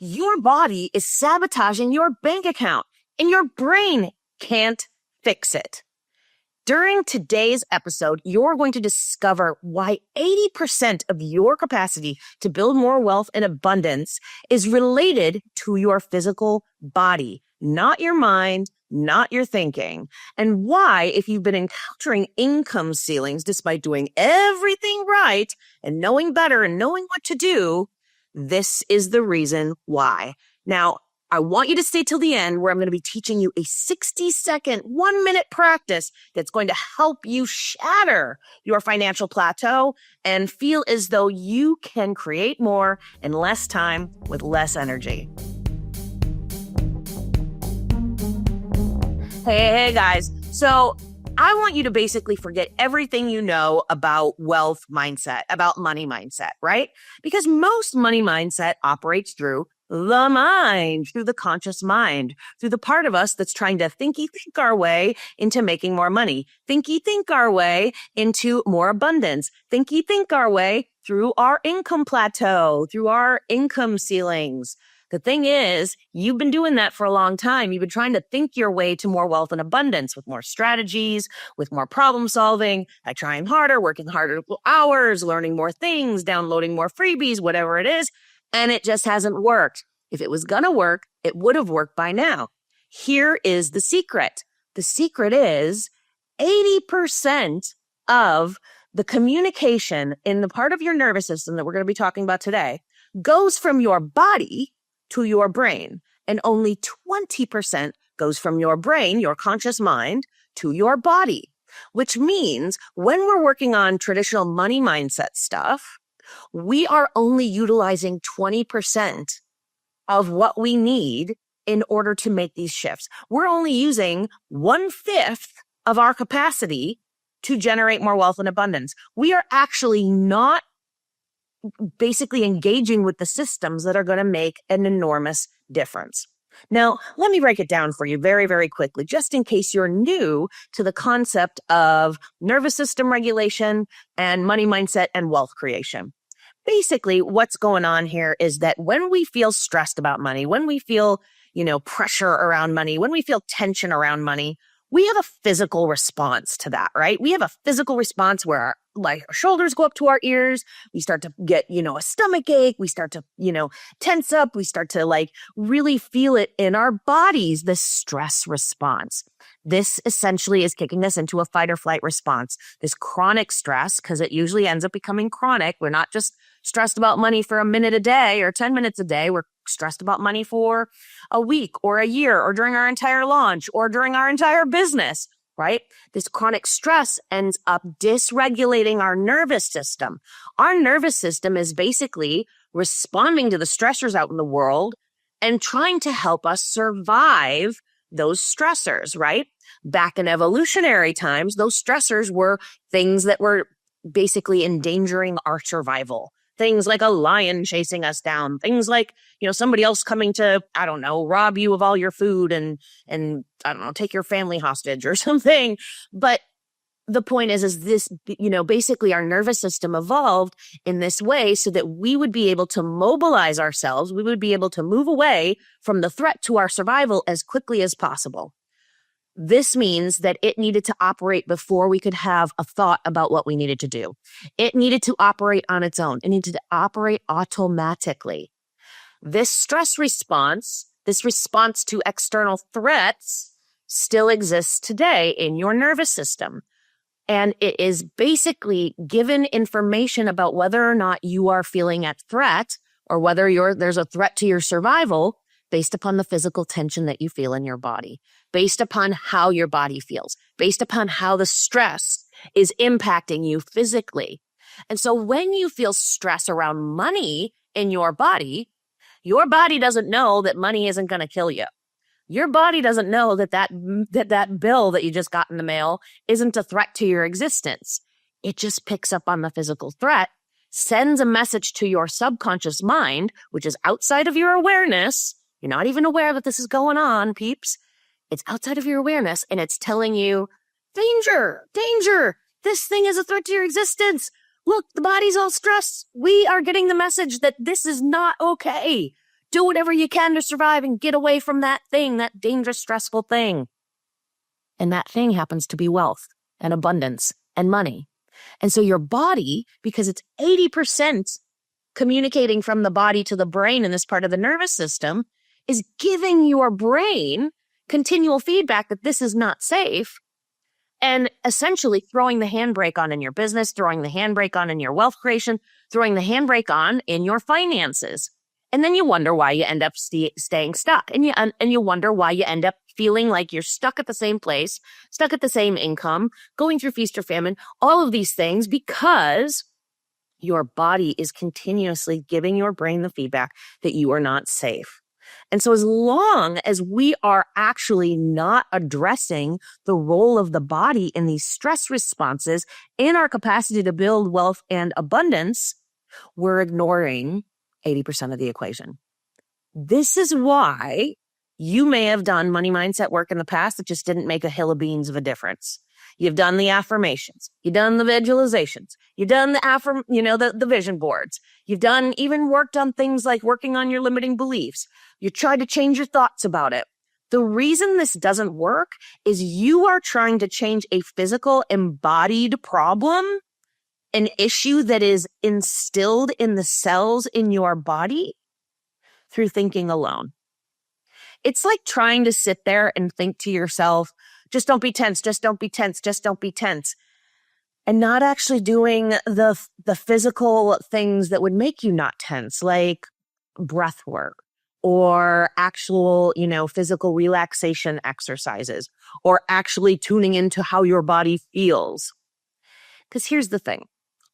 your body is sabotaging your bank account and your brain can't fix it. During today's episode, you're going to discover why 80% of your capacity to build more wealth and abundance is related to your physical body, not your mind, not your thinking. And why, if you've been encountering income ceilings despite doing everything right and knowing better and knowing what to do, this is the reason why. Now, I want you to stay till the end where I'm going to be teaching you a 60-second, 1-minute practice that's going to help you shatter your financial plateau and feel as though you can create more in less time with less energy. Hey guys. So I want you to basically forget everything you know about wealth mindset, about money mindset, right? Because most money mindset operates through the mind, through the conscious mind, through the part of us that's trying to think our way into making more money, think our way into more abundance, think our way through our income plateau, through our income ceilings. The thing is, you've been doing that for a long time. You've been trying to think your way to more wealth and abundance with more strategies, with more problem solving, by trying harder, working harder hours, learning more things, downloading more freebies, whatever it is. And it just hasn't worked. If it was going to work, it would have worked by now. Here is the secret. The secret is 80% of the communication in the part of your nervous system that we're going to be talking about today goes from your body to your brain, and only 20% goes from your brain, your conscious mind, to your body, which means when we're working on traditional money mindset stuff, we are only utilizing 20% of what we need in order to make these shifts. We're only using 1/5 of our capacity to generate more wealth and abundance. We are actually not basically engaging with the systems that are going to make an enormous difference. Now, let me break it down for you very, very quickly, just in case you're new to the concept of nervous system regulation and money mindset and wealth creation. Basically, what's going on here is that when we feel stressed about money, when we feel, pressure around money, when we feel tension around money, we have a physical response to that, right? We have a physical response where our shoulders go up to our ears. We start to get, a stomach ache. We start to, tense up. We start to really feel it in our bodies, this stress response. This essentially is kicking us into a fight or flight response. This chronic stress, because it usually ends up becoming chronic. We're not just stressed about money for a minute a day or 10 minutes a day. We're stressed about money for a week or a year or during our entire launch or during our entire business, right? This chronic stress ends up dysregulating our nervous system. Our nervous system is basically responding to the stressors out in the world and trying to help us survive those stressors, right? Back in evolutionary times, those stressors were things that were basically endangering our survival. Things like a lion chasing us down, things like, somebody else coming to, rob you of all your food and take your family hostage or something. But the point is this, basically our nervous system evolved in this way so that we would be able to mobilize ourselves. We would be able to move away from the threat to our survival as quickly as possible. This means that it needed to operate before we could have a thought about what we needed to do. It needed to operate on its own. It needed to operate automatically. This stress response, this response to external threats, still exists today in your nervous system. And it is basically given information about whether or not you are feeling at threat or whether there's a threat to your survival based upon the physical tension that you feel in your body, based upon how your body feels, based upon how the stress is impacting you physically. And so when you feel stress around money in your body doesn't know that money isn't going to kill you. Your body doesn't know that bill that you just got in the mail isn't a threat to your existence. It just picks up on the physical threat, sends a message to your subconscious mind, which is outside of your awareness. You're not even aware that this is going on, peeps. It's outside of your awareness, and it's telling you, danger, danger. This thing is a threat to your existence. Look, the body's all stressed. We are getting the message that this is not okay. Do whatever you can to survive and get away from that thing, that dangerous, stressful thing. And that thing happens to be wealth and abundance and money. And so your body, because it's 80% communicating from the body to the brain in this part of the nervous system, is giving your brain continual feedback that this is not safe, and essentially throwing the handbrake on in your business, throwing the handbrake on in your wealth creation, throwing the handbrake on in your finances. And then you wonder why you end up staying stuck. And you wonder why you end up feeling like you're stuck at the same place, stuck at the same income, going through feast or famine, all of these things, because your body is continuously giving your brain the feedback that you are not safe. And so as long as we are actually not addressing the role of the body in these stress responses in our capacity to build wealth and abundance, we're ignoring 80% of the equation. This is why you may have done money mindset work in the past that just didn't make a hill of beans of a difference. You've done the affirmations. You've done the visualizations. You've done the vision boards. You've done even worked on things like working on your limiting beliefs. You tried to change your thoughts about it. The reason this doesn't work is you are trying to change a physical embodied problem, an issue that is instilled in the cells in your body through thinking alone. It's like trying to sit there and think to yourself, just don't be tense, just don't be tense, just don't be tense. And not actually doing the physical things that would make you not tense, like breath work or actual, physical relaxation exercises, or actually tuning into how your body feels. Because here's the thing.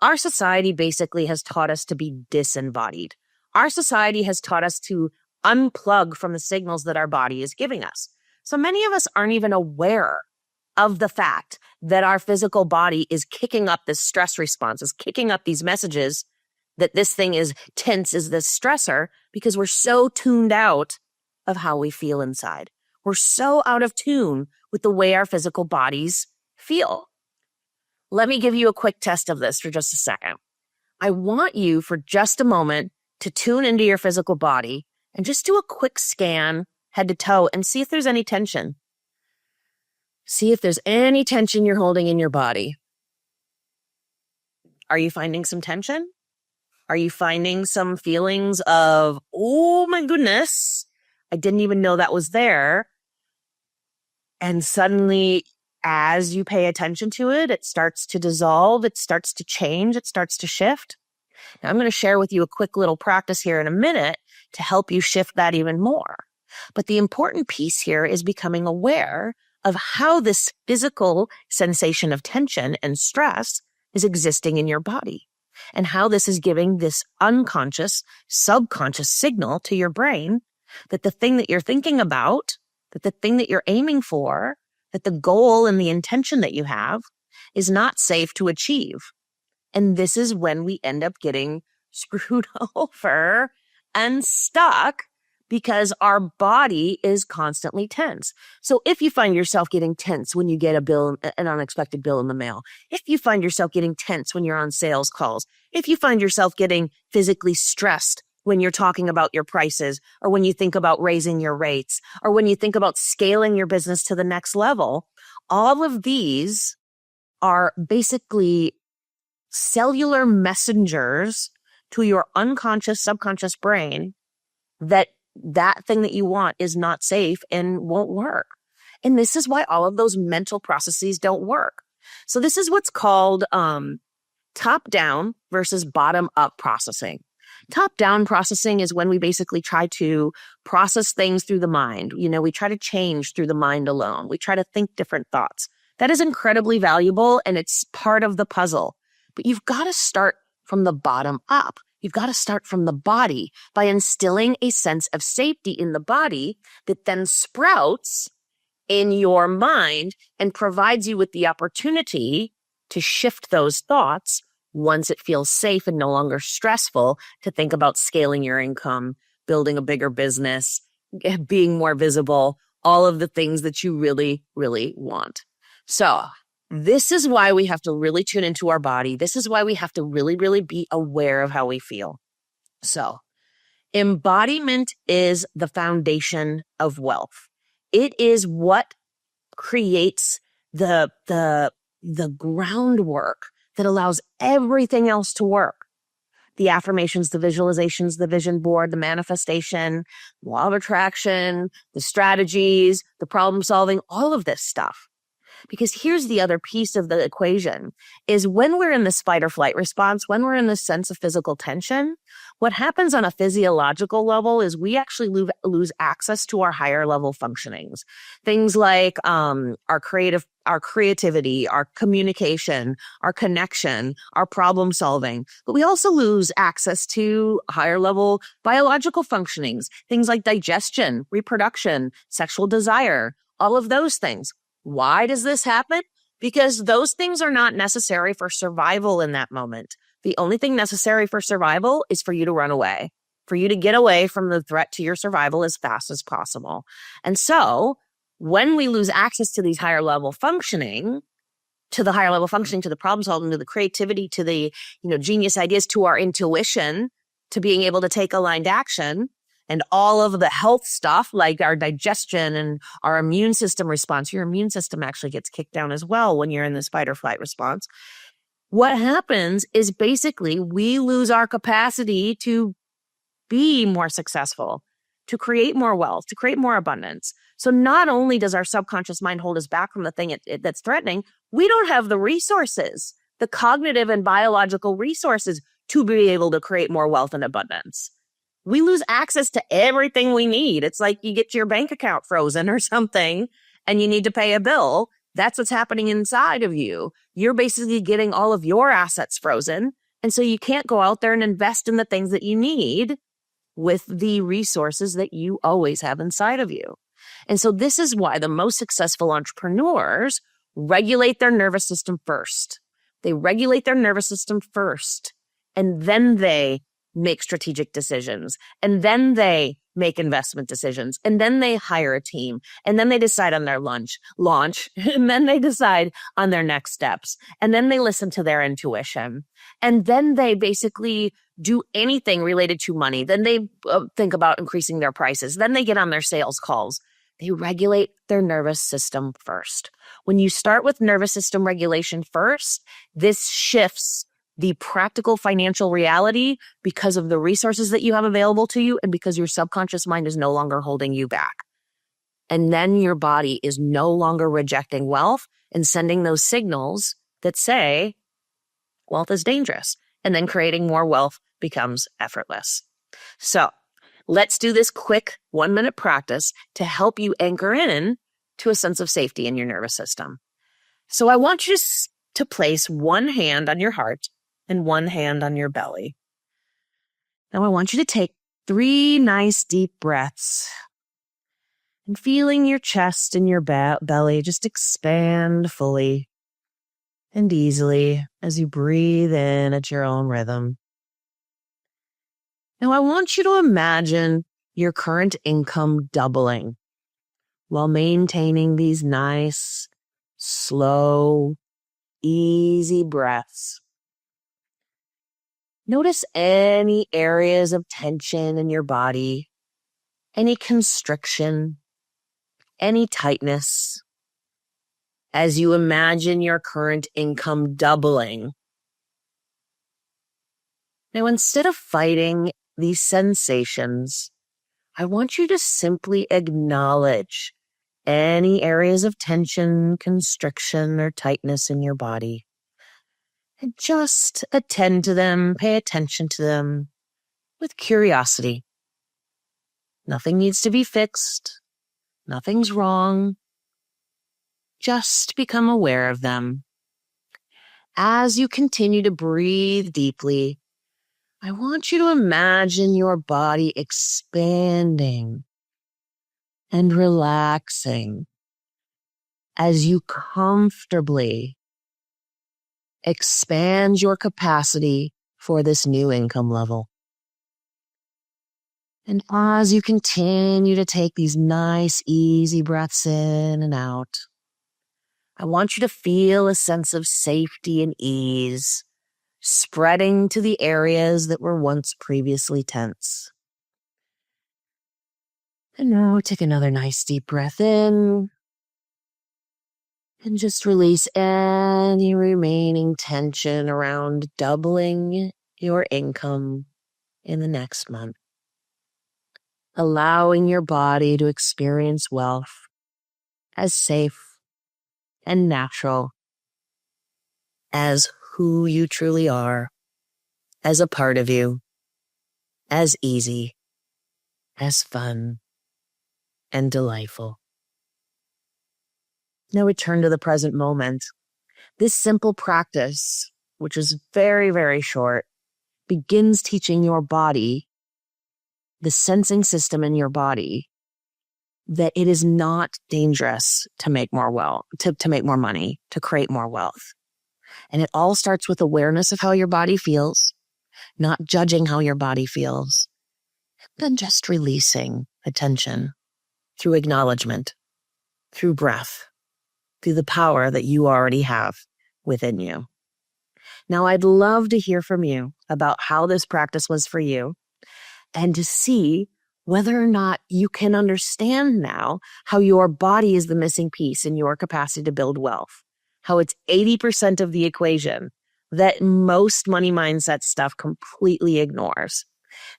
Our society basically has taught us to be disembodied. Our society has taught us to unplug from the signals that our body is giving us. So many of us aren't even aware of the fact that our physical body is kicking up this stress response, is kicking up these messages that this thing is tense, is this stressor, because we're so tuned out of how we feel inside. We're so out of tune with the way our physical bodies feel. Let me give you a quick test of this for just a second. I want you for just a moment to tune into your physical body and just do a quick scan head to toe and see if there's any tension. See if there's any tension you're holding in your body. Are you finding some tension? Are you finding some feelings of, oh my goodness, I didn't even know that was there? And suddenly, as you pay attention to it, it starts to dissolve, it starts to change, it starts to shift. Now, I'm going to share with you a quick little practice here in a minute to help you shift that even more. But the important piece here is becoming aware of how this physical sensation of tension and stress is existing in your body, and how this is giving this unconscious, subconscious signal to your brain that the thing that you're thinking about, that the thing that you're aiming for, that the goal and the intention that you have is not safe to achieve. And this is when we end up getting screwed over and stuck, because our body is constantly tense. So if you find yourself getting tense when you get an unexpected bill in the mail, if you find yourself getting tense when you're on sales calls, if you find yourself getting physically stressed when you're talking about your prices, or when you think about raising your rates, or when you think about scaling your business to the next level, all of these are basically cellular messengers to your unconscious, subconscious brain that thing that you want is not safe and won't work. And this is why all of those mental processes don't work. So this is what's called top-down versus bottom-up processing. Top-down processing is when we basically try to process things through the mind. We try to change through the mind alone. We try to think different thoughts. That is incredibly valuable, and it's part of the puzzle. But you've got to start from the bottom up. You've got to start from the body by instilling a sense of safety in the body that then sprouts in your mind and provides you with the opportunity to shift those thoughts once it feels safe and no longer stressful to think about scaling your income, building a bigger business, being more visible, all of the things that you really, really want. So this is why we have to really tune into our body. This is why we have to really, really be aware of how we feel. So Embodiment is the foundation of wealth. It is what creates the groundwork that allows everything else to work. The affirmations, the visualizations, the vision board, the manifestation, law of attraction, the strategies, the problem solving, all of this stuff. Because here's the other piece of the equation is when we're in this fight or flight response, when we're in this sense of physical tension, what happens on a physiological level is we actually lose access to our higher level functionings. Things like our creativity, our communication, our connection, our problem solving. But we also lose access to higher level biological functionings, things like digestion, reproduction, sexual desire, all of those things. Why does this happen? Because those things are not necessary for survival in that moment. The only thing necessary for survival is for you to run away, for you to get away from the threat to your survival as fast as possible. And so when we lose access to these higher level functioning, to the problem solving, to the creativity, to the, genius ideas, to our intuition, to being able to take aligned action, and all of the health stuff like our digestion and our immune system response, your immune system actually gets kicked down as well when you're in this fight or flight response. What happens is basically we lose our capacity to be more successful, to create more wealth, to create more abundance. So not only does our subconscious mind hold us back from the thing that's threatening, we don't have the resources, the cognitive and biological resources to be able to create more wealth and abundance. We lose access to everything we need. It's like you get your bank account frozen or something and you need to pay a bill. That's what's happening inside of you. You're basically getting all of your assets frozen. And so you can't go out there and invest in the things that you need with the resources that you always have inside of you. And so this is why the most successful entrepreneurs regulate their nervous system first. They regulate their nervous system first, and then they make strategic decisions, and then they make investment decisions, and then they hire a team, and then they decide on their launch, and then they decide on their next steps, and then they listen to their intuition, and then they basically do anything related to money. Then they think about increasing their prices. Then they get on their sales calls. They regulate their nervous system first. When you start with nervous system regulation first, this shifts the practical financial reality because of the resources that you have available to you and because your subconscious mind is no longer holding you back. And then your body is no longer rejecting wealth and sending those signals that say wealth is dangerous. And then creating more wealth becomes effortless. So let's do this quick 1-minute practice to help you anchor in to a sense of safety in your nervous system. So I want you to place one hand on your heart and one hand on your belly. Now I want you to take 3 nice deep breaths and feeling your chest and your belly just expand fully and easily as you breathe in at your own rhythm. Now I want you to imagine your current income doubling while maintaining these nice, slow, easy breaths. Notice any areas of tension in your body, any constriction, any tightness, as you imagine your current income doubling. Now, instead of fighting these sensations, I want you to simply acknowledge any areas of tension, constriction, or tightness in your body. And just attend to them, pay attention to them with curiosity. Nothing needs to be fixed. Nothing's wrong. Just become aware of them. As you continue to breathe deeply, I want you to imagine your body expanding and relaxing as you comfortably expand your capacity for this new income level. And as you continue to take these nice, easy breaths in and out, I want you to feel a sense of safety and ease spreading to the areas that were once previously tense. And now take another nice deep breath in. And just release any remaining tension around doubling your income in the next month. Allowing your body to experience wealth as safe and natural as who you truly are, as a part of you, as easy, as fun, and delightful. Now return to the present moment. This simple practice, which is very, very short, begins teaching your body, the sensing system in your body, that it is not dangerous to make more wealth, to make more money, to create more wealth. And it all starts with awareness of how your body feels, not judging how your body feels, then just releasing attention through acknowledgement, through breath, through the power that you already have within you. Now, I'd love to hear from you about how this practice was for you and to see whether or not you can understand now how your body is the missing piece in your capacity to build wealth, how it's 80% of the equation that most money mindset stuff completely ignores.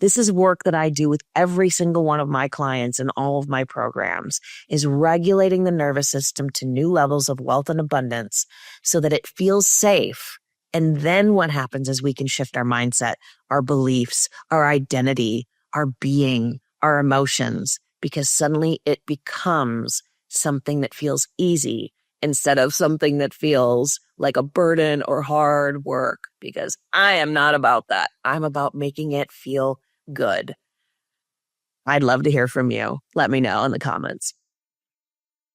This is work that I do with every single one of my clients in all of my programs, is regulating the nervous system to new levels of wealth and abundance so that it feels safe. And then what happens is we can shift our mindset, our beliefs, our identity, our being, our emotions, because suddenly it becomes something that feels easy instead of something that feels like a burden or hard work, because I am not about that. I'm about making it feel good. I'd love to hear from you. Let me know in the comments.